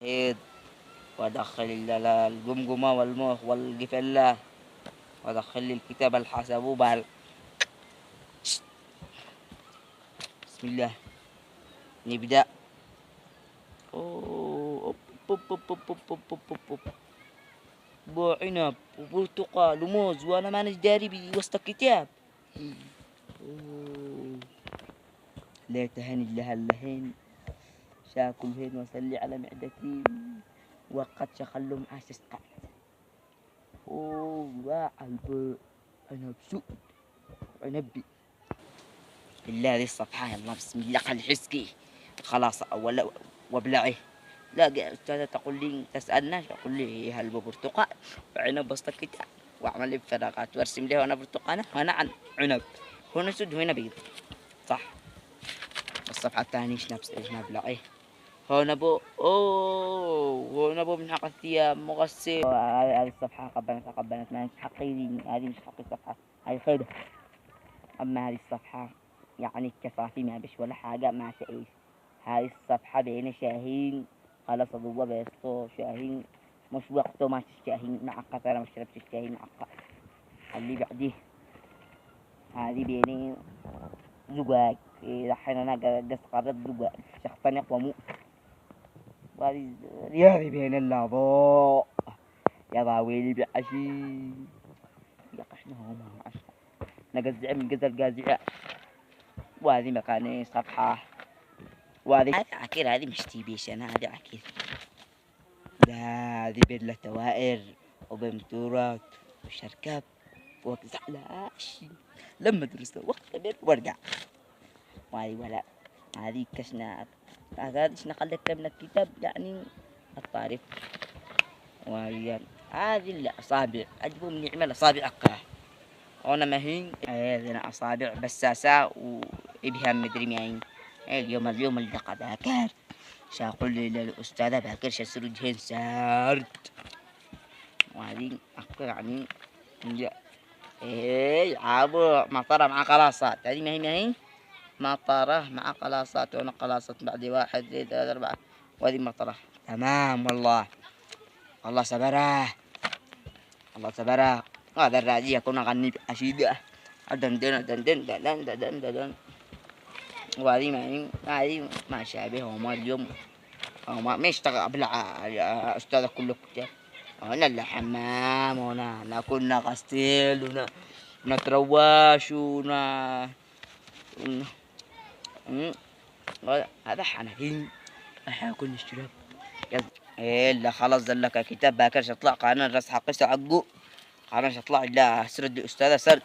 البيض، وأدخل الجمجمة والمخ والجفلة، وأدخل لي الكتاب الحسبوبة. بسم الله، نبدأ. أوه، أوب أوب أوب أوب أوب أوب أوب أوب. بو عنب وبرتقال وموز، وأنا مانيش داري بوسط الكتاب. أوه. ليت هني لها اللهين، شاكل هين وصلي على معدتي، وقد شخلهم عاشس قد. أوه لا الب عنب سوء عنبي. بالله هذه الصفحة، يلا بسم الله خلي حسكي خلاص ولا وابلعه. لا أستاذة تقول لي تسألنا، أقول لي هل برتقال وعنب وسط الكتاب، وأعمل لي فراغات وأرسم لي هنا برتقانة وهنا عن عنب، هنا سود وهنا بيض، صح. الصفحة الثانية إيش نبلعه. هنا بو أوه، هنا بو من حق الثياب مغسل. هذه الصفحة قبلت ما مش حقي، هذه مش حقي الصفحة، هذه خيبة. أما هذه الصفحة يعني كصافي ما بش ولا حاجة ما تعيش. هذه الصفحة بين شاهين خلاص ضوء بيسطو شاهين، مش وقته ما شاهين معقد، أنا مش شربت الشاهين معقد. اللي بعديه هذه بيني زقاق، دحين أنا قص قرب زقاق شخصني ومو. وهذه بين اللابو يا ضاويلي بعشي يا قشنا هو ما عشنا نقزع من قزل قازعة. وهذه مكاني صفحة، وهذه عكير، هذه مش تيبيش أنا، هذه عكير. لا هذه بين التوائر وبمتورات وشركات وزعلاش لما درست واختبر وارجع. وهذه ولا هذه كشنا، هذا ايش نقلت من الكتاب يعني الطارف. وهي هذه الأصابع أجبوا من يعمل أصابعك. أنا ما هي هذه أصابع بساسة وإبهام مدري مين. اليوم اللي باكر شاقول للأستاذة باكر شسر وجهين سارد. وهذه أقول يعني إيه عابو مطرة مع قلاصات، هذه ما هي مطرة مع قلاصات، وأنا قلاصات بعد 1 2 3 4، وهذه مطرة. تمام والله، الله سبره الله سبره. هذا الراديو يكون أغني أشيدة دندن دندن دندن دندن دندن. وهذه هذه ما شابه، وما اليوم وما اشتغل أبلع يا أستاذة كله كتير. هنا الحمام، هنا كنا غسيل ونترواش هذا حنين أحاكل نشترب. إيه لا خلاص ذلك كتاب باكر شطلع قانا الرس حقي سعقو قانا شطلع لا سرد أستاذة سرد.